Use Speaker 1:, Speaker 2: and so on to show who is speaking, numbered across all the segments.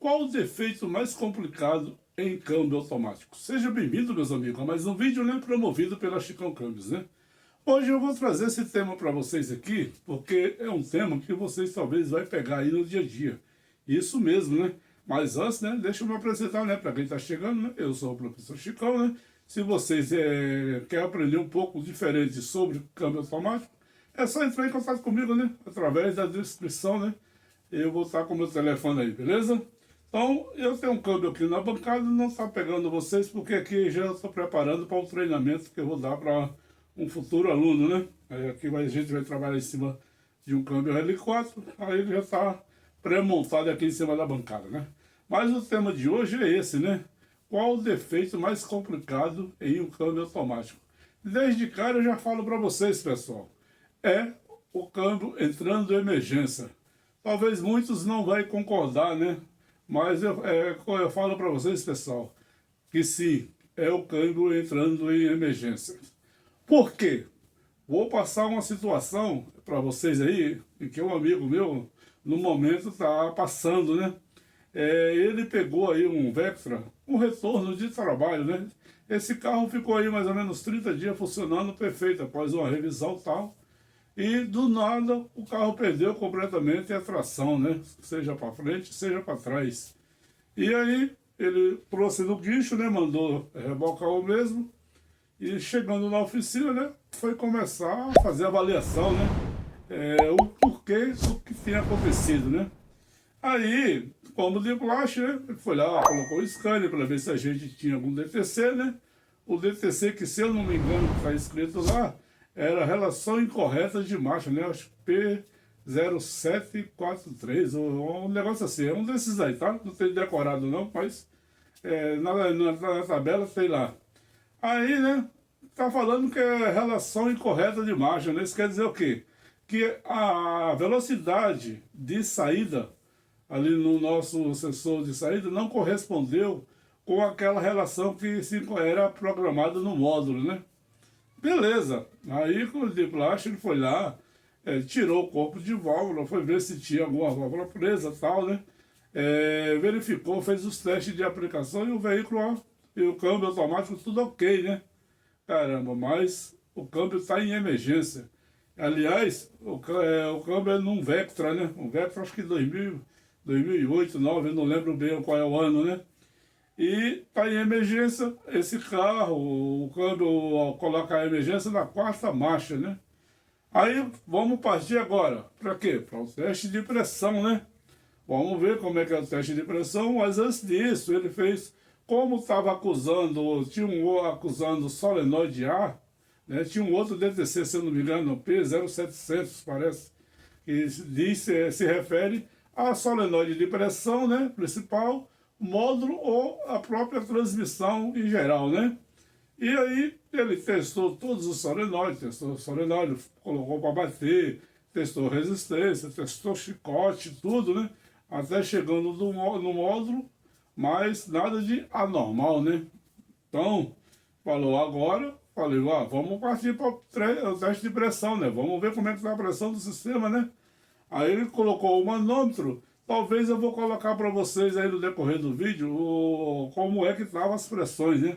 Speaker 1: Qual o defeito mais complicado em câmbio automático? Seja bem-vindo, meus amigos, a mais um vídeo, né, promovido pela Chicão Câmbios, né? Hoje eu vou trazer esse tema para vocês aqui, porque é um tema que vocês talvez vai pegar aí no dia a dia. Isso mesmo, né? Mas antes, né, deixa eu me apresentar, né, para quem está chegando, né? Eu sou o professor Chicão, né? Se vocês querem aprender um pouco diferente sobre câmbio automático, é só entrar em contato comigo, né? Através da descrição, né? Eu vou estar com o meu telefone aí, beleza? Então, eu tenho um câmbio aqui na bancada, não está pegando vocês, porque aqui já estou preparando para um treinamento que eu vou dar para um futuro aluno, né? Aqui a gente vai trabalhar em cima de um câmbio L4, aí ele já está pré-montado aqui em cima da bancada, né? Mas o tema de hoje é esse, né? Qual o defeito mais complicado em um câmbio automático? Desde cara eu já falo para vocês, pessoal, é o câmbio entrando em emergência. Talvez muitos não vão concordar, né? Mas eu falo para vocês, pessoal, que sim, é o câmbio entrando em emergência. Por quê? Vou passar uma situação para vocês aí, em que um amigo meu, no momento, está passando, né? Ele pegou aí um Vectra, um retorno de trabalho, né? Esse carro ficou aí mais ou menos 30 dias funcionando perfeito, após uma revisão e tal. E do nada o carro perdeu completamente a tração, né? Seja para frente, seja para trás. E aí ele trouxe no guincho, né? Mandou rebocar o mesmo. E chegando na oficina, né? Foi começar a fazer a avaliação, né? O porquê do que tinha acontecido, né? Aí, como de praxe, né? Ele foi lá, colocou o scanner para ver se a gente tinha algum DTC, né? O DTC, que se eu não me engano, está escrito lá, era relação incorreta de marcha, né? Acho que P0743, ou um negócio assim. É um desses aí, tá? Não tenho decorado não, mas na tabela tem lá. Aí, né? Tá falando que é relação incorreta de marcha, né? Isso quer dizer o quê? Que a velocidade de saída ali no nosso sensor de saída não correspondeu com aquela relação que era programada no módulo, né? Beleza. Aí com o de plástico ele foi lá, tirou o corpo de válvula, foi ver se tinha alguma válvula presa e tal, né? Verificou, fez os testes de aplicação e o veículo, ó, e o câmbio automático, tudo ok, né? Caramba, mas o câmbio está em emergência. Aliás, o câmbio é num Vectra, né? Um Vectra acho que 2008, 2009, eu não lembro bem qual é o ano, né? E está em emergência esse carro, o câmbio coloca a emergência na quarta marcha, né? Aí vamos partir agora. Para quê? Para o teste de pressão, né? Vamos ver como é que é o teste de pressão, mas antes disso ele fez, como estava acusando, acusando solenoide de ar, né? Tinha um outro DTC, se eu não me engano, P0700 parece, que se refere à solenoide de pressão, né? Principal, módulo ou a própria transmissão em geral, né? E aí ele testou todos os solenoides, testou o solenoide, colocou para bater, testou resistência, testou chicote, tudo, né? Até chegando no módulo, mas nada de anormal, né? Então, falou agora, falei, vamos partir para o teste de pressão, né? Vamos ver como é que está a pressão do sistema, né? Aí ele colocou o manômetro. Talvez eu vou colocar para vocês aí no decorrer do vídeo como é que estavam as pressões, né?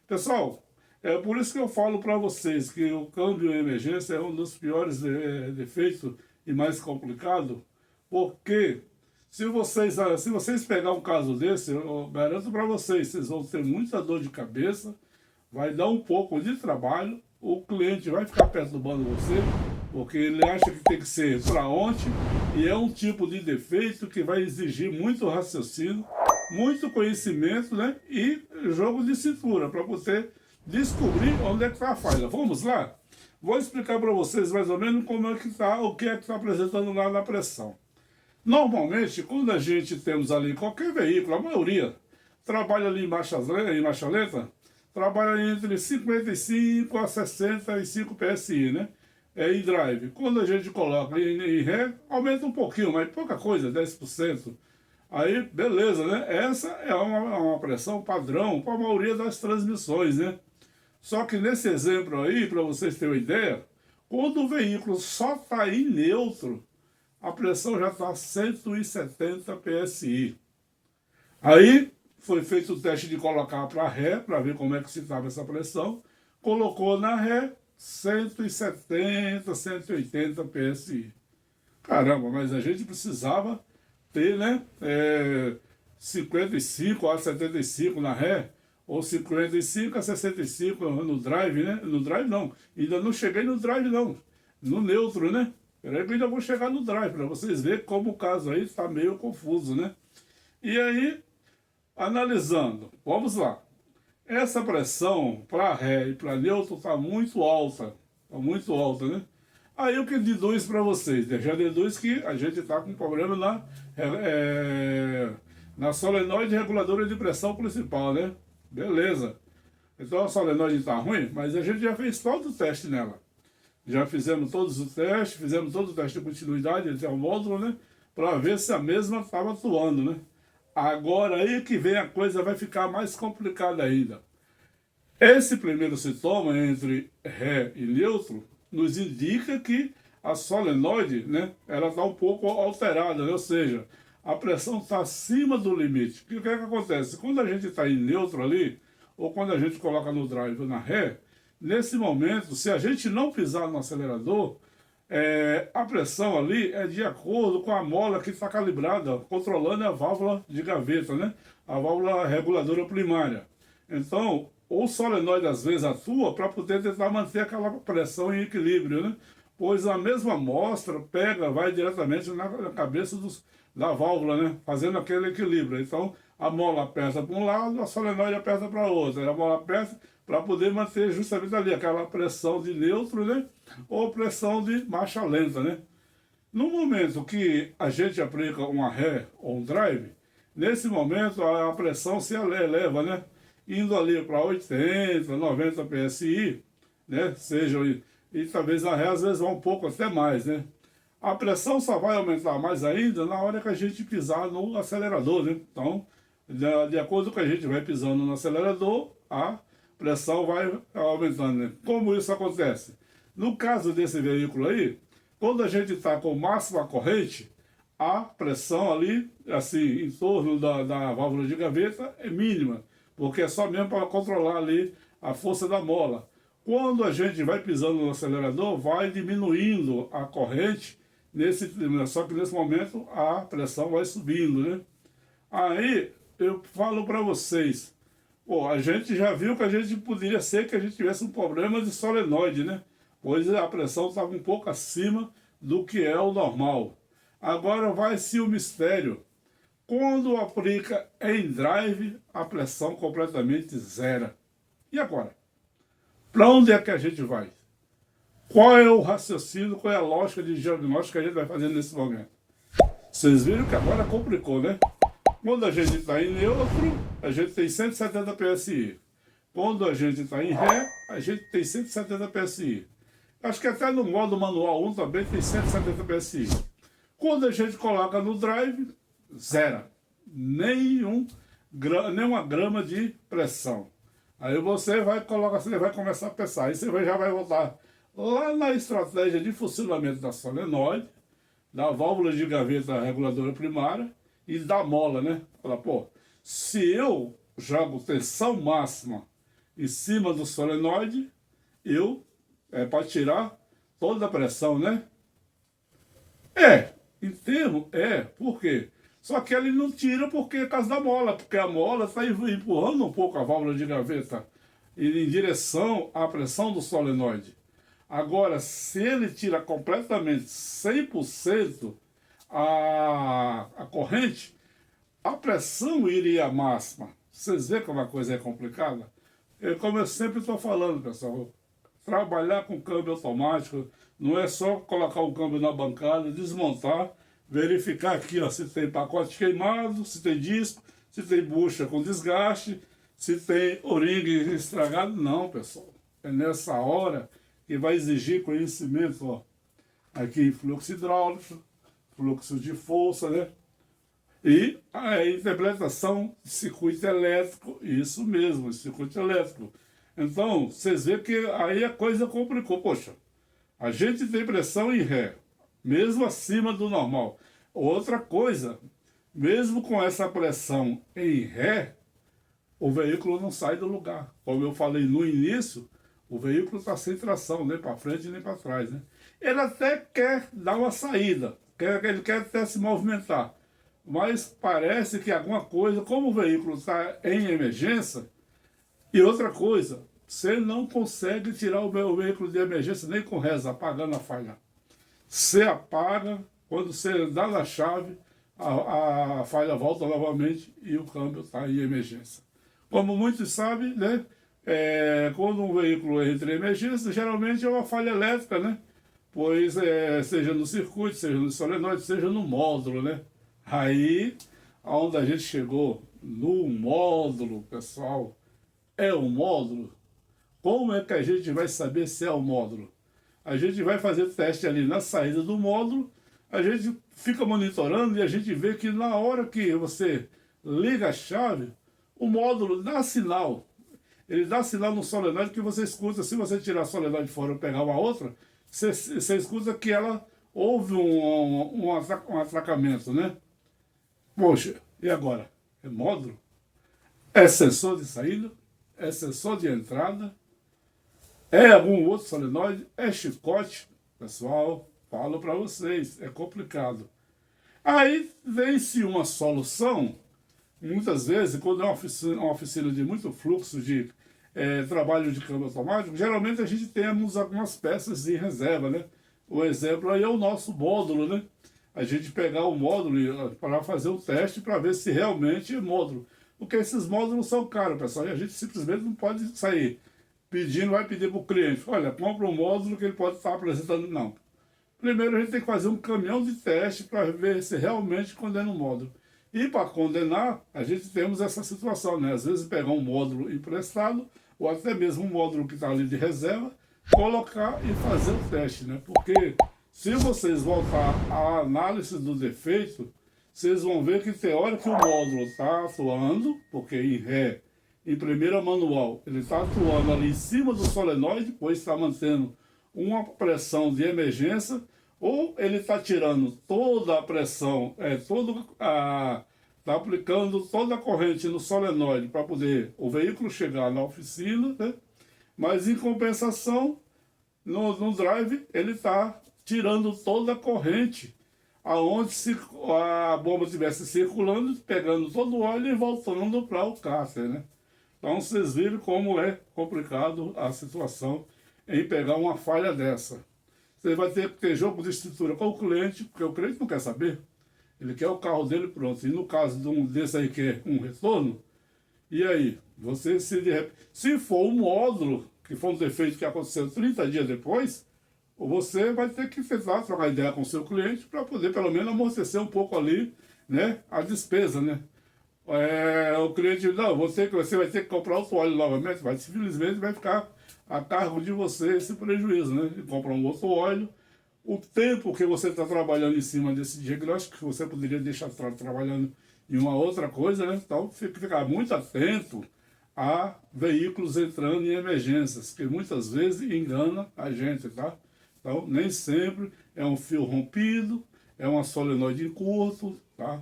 Speaker 1: Pessoal, é por isso que eu falo para vocês que o câmbio em emergência é um dos piores defeitos e mais complicado, porque se vocês pegar um caso desse, eu garanto para vocês, vocês vão ter muita dor de cabeça, vai dar um pouco de trabalho, o cliente vai ficar perturbando você, porque ele acha que tem que ser para ontem, e é um tipo de defeito que vai exigir muito raciocínio, muito conhecimento, né? E jogo de cintura, para você descobrir onde é que está a falha. Vamos lá? Vou explicar para vocês mais ou menos como é que está, o que é que está apresentando lá na pressão. Normalmente, quando a gente temos ali qualquer veículo, a maioria trabalha ali em marcha lenta, trabalha entre 55 a 65 PSI, né? Em drive. Quando a gente coloca em ré, aumenta um pouquinho, mas pouca coisa, 10%. Aí, beleza, né? Essa é uma pressão padrão para a maioria das transmissões, né? Só que nesse exemplo aí, para vocês terem uma ideia, quando o veículo só está em neutro, a pressão já está 170 PSI. Aí foi feito o teste de colocar para ré, para ver como é que se estava essa pressão. Colocou na ré 170, 180 PSI. Caramba, mas a gente precisava ter, né, 55 a 75 na ré, ou 55 a 65 no drive, né? No drive não, ainda não cheguei no drive não, no neutro, né? Peraí que eu ainda vou chegar no drive, para vocês verem como o caso aí está meio confuso, né? E aí, analisando, vamos lá. Essa pressão para ré e para neutro está muito alta, né? Aí o que deduz para vocês? Já deduz que a gente está com problema na solenoide reguladora de pressão principal, né? Beleza. Então a solenoide está ruim, mas a gente já fez todo o teste nela. Já fizemos todos os testes, fizemos todo o teste de continuidade até o módulo, né? Para ver se a mesma estava atuando, né? Agora aí que vem a coisa vai ficar mais complicada ainda. Esse primeiro sintoma entre ré e neutro nos indica que a solenoide, né, ela está um pouco alterada, né? Ou seja, a pressão está acima do limite. O que é que acontece? Quando a gente está em neutro ali, ou quando a gente coloca no drive ou na ré, nesse momento, se a gente não pisar no acelerador, a pressão ali é de acordo com a mola que está calibrada, controlando a válvula de gaveta, né? A válvula reguladora primária. Então, o solenoide às vezes atua para poder tentar manter aquela pressão em equilíbrio, né? Pois a mesma amostra vai diretamente na cabeça da válvula, né? Fazendo aquele equilíbrio. Então, a mola aperta para um lado, a solenoide aperta para o outro. A mola aperta para poder manter justamente ali aquela pressão de neutro, né? Ou pressão de marcha lenta, né? No momento que a gente aplica uma ré ou um drive, nesse momento a pressão se eleva, né? Indo ali para 80, 90 PSI, né? E talvez a ré às vezes vá um pouco até mais, né? A pressão só vai aumentar mais ainda na hora que a gente pisar no acelerador, né? Então, de acordo com a gente vai pisando no acelerador, a pressão vai aumentando, né? Como isso acontece? No caso desse veículo aí, quando a gente está com máxima corrente, a pressão ali, assim, em torno da válvula de gaveta é mínima, porque é só mesmo para controlar ali a força da mola. Quando a gente vai pisando no acelerador, vai diminuindo a corrente, só que nesse momento a pressão vai subindo, né? Aí eu falo para vocês, pô, a gente já viu que a gente poderia ser que a gente tivesse um problema de solenoide, né? Pois a pressão estava um pouco acima do que é o normal. Agora vai-se o mistério. Quando aplica em drive, a pressão completamente zera. E agora? Para onde é que a gente vai? Qual é o raciocínio, qual é a lógica de diagnóstico que a gente vai fazer nesse momento? Vocês viram que agora complicou, né? Quando a gente está em neutro, a gente tem 170 PSI. Quando a gente está em ré, a gente tem 170 PSI. Acho que até no modo manual 1 também tem 170 PSI. Quando a gente coloca no drive, zero. Nenhuma grama de pressão. Aí você vai começar a pensar. Aí você já vai voltar lá na estratégia de funcionamento da solenoide, da válvula de gaveta reguladora primária e da mola, né? Fala, pô, se eu jogo tensão máxima em cima do solenoide, para tirar toda a pressão, né? Em termo, por quê? Só que ele não tira porque é por causa da mola, porque a mola está empurrando um pouco a válvula de gaveta em direção à pressão do solenoide. Agora, se ele tira completamente 100% a corrente, a pressão iria máxima. Vocês veem como a coisa é complicada? Como eu sempre estou falando, pessoal, trabalhar com câmbio automático não é só colocar o câmbio na bancada, desmontar, verificar aqui ó, se tem pacote queimado, se tem disco, se tem bucha com desgaste, se tem o-ring estragado. Não, pessoal. É nessa hora que vai exigir conhecimento. Ó. Aqui fluxo hidráulico, fluxo de força, né? E a interpretação de circuito elétrico, isso mesmo, circuito elétrico. Então, vocês veem que aí a coisa complicou. Poxa, a gente tem pressão em ré, mesmo acima do normal. Outra coisa, Mesmo com essa pressão em ré, o veículo não sai do lugar. Como eu falei no início, o veículo está sem tração, nem para frente nem para trás, né? Ele até quer dar uma saída, ele quer até se movimentar, mas parece que alguma coisa, como o veículo está em emergência, e outra coisa, você não consegue tirar o veículo de emergência nem com reza, apagando a falha. Você apaga, quando você dá na chave, a falha volta novamente e o câmbio está em emergência. Como muitos sabem, né? Quando um veículo entra em emergência, geralmente é uma falha elétrica, né? Pois seja no circuito, seja no solenoide, seja no módulo, né? Aí, aonde a gente chegou, no módulo, pessoal, é o módulo. Como é que a gente vai saber se é o módulo? A gente vai fazer teste ali na saída do módulo, a gente fica monitorando e a gente vê que na hora que você liga a chave, o módulo dá sinal. Ele dá sinal no solenoide que você escuta. Se você tirar a solenoide fora e pegar uma outra, você escuta que ela houve um atracamento, né? Poxa, e agora? É módulo? É sensor de saída? É sensor de entrada? É algum outro solenoide? É chicote? Pessoal, falo para vocês, é complicado. Aí vem-se uma solução, muitas vezes, quando é uma oficina de muito fluxo de trabalho de câmbio automático, geralmente a gente temos algumas peças em reserva, né? O exemplo aí é o nosso módulo, né? A gente pegar o módulo para fazer o teste para ver se realmente é módulo. Porque esses módulos são caros, pessoal, e a gente simplesmente não pode sair pedindo, vai pedir para o cliente, olha, compra um módulo que ele pode estar apresentando. Não. Primeiro a gente tem que fazer um caminhão de teste para ver se realmente condena o módulo. E para condenar, a gente temos essa situação, né? Às vezes pegar um módulo emprestado, ou até mesmo um módulo que está ali de reserva, colocar e fazer o teste, né? Porque se vocês voltar à análise do defeito, vocês vão ver que tem hora que o módulo está atuando, porque em ré, em primeira manual, ele está atuando ali em cima do solenoide, pois está mantendo uma pressão de emergência, ou ele está tirando toda a pressão, está aplicando toda a corrente no solenoide para poder o veículo chegar na oficina, né? Mas em compensação, no drive, ele está tirando toda a corrente, aonde se a bomba estivesse circulando, pegando todo o óleo e voltando para o cárter, né? Então vocês viram como é complicado a situação em pegar uma falha dessa. Você vai ter que ter jogo de estrutura com o cliente, porque o cliente não quer saber. Ele quer o carro dele pronto. E no caso de um desse aí que é um retorno, e aí? Você se for um módulo, que foi um defeito que aconteceu 30 dias depois, você vai ter que tentar trocar ideia com o seu cliente para poder pelo menos amortecer um pouco ali, né, a despesa, né? O cliente, não, você vai ter que comprar outro óleo novamente, mas simplesmente vai ficar a cargo de você esse prejuízo, né? E comprar um outro óleo. O tempo que você está trabalhando em cima desse diagnóstico, que você poderia deixar trabalhando em uma outra coisa, né? Então, ficar muito atento a veículos entrando em emergências, que muitas vezes engana a gente, tá? Então, nem sempre é um fio rompido, é uma solenoide em curto, tá?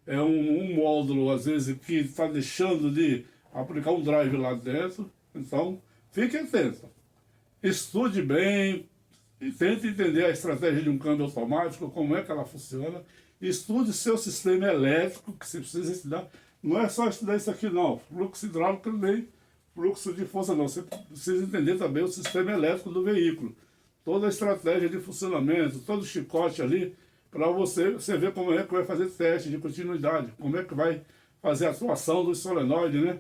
Speaker 1: É um módulo, às vezes, que está deixando de aplicar um drive lá dentro. Então, fique atento. Estude bem e tente entender a estratégia de um câmbio automático, como é que ela funciona. Estude seu sistema elétrico, que você precisa estudar. Não é só estudar isso aqui, não. Fluxo hidráulico também, fluxo de força não. Você precisa entender também o sistema elétrico do veículo. Toda a estratégia de funcionamento, todo o chicote ali, para você ver como é que vai fazer teste de continuidade, como é que vai fazer a atuação do solenoide, né?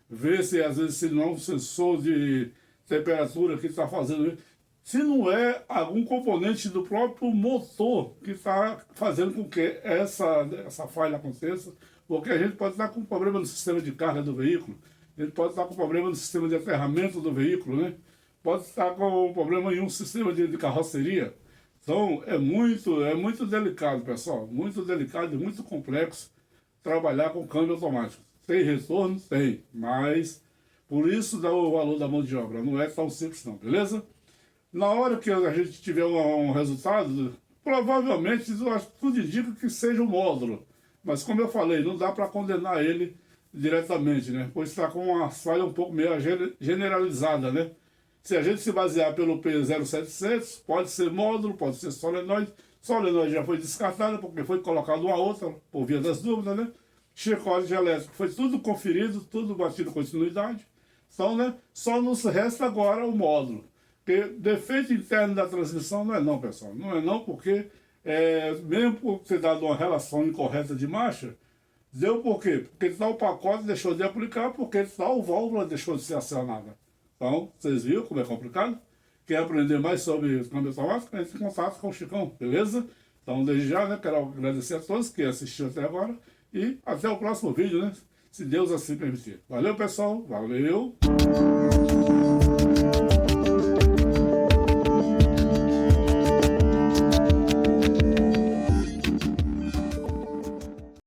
Speaker 1: Ver se às vezes se não é um sensor de temperatura que está fazendo isso. Se não é algum componente do próprio motor que está fazendo com que essa falha aconteça, porque a gente pode estar com problema no sistema de carga do veículo, a gente pode estar com problema no sistema de aterramento do veículo, né? Pode estar com problema em um sistema de carroceria. Então, é muito delicado, pessoal, muito delicado e muito complexo trabalhar com câmbio automático. Tem retorno? Tem, mas por isso dá o valor da mão de obra, não é tão simples não, beleza? Na hora que a gente tiver um resultado, provavelmente, eu acho que tudo indica que seja um módulo, Mas como eu falei, não dá para condenar ele diretamente, né? Pois está com uma falha um pouco meio generalizada, né? Se a gente se basear pelo P0700, pode ser módulo, pode ser solenoide. Solenoide já foi descartada porque foi colocado uma outra, por via das dúvidas, né? Chicote elétrico foi tudo conferido, tudo batido continuidade. Então, né, só nos resta agora o módulo. Porque defeito interno da transmissão não é não, pessoal. Não é não porque, mesmo por ter dado uma relação incorreta de marcha, deu por quê? Porque tal pacote deixou de aplicar, porque tal válvula deixou de ser acionada. Então, vocês viram como é complicado? Quer aprender mais sobre câmbio automático? Entre em contato com o Chicão, beleza? Então, desde já, né, quero agradecer a todos que assistiram até agora e até o próximo vídeo, né? Se Deus assim permitir. Valeu, pessoal. Valeu.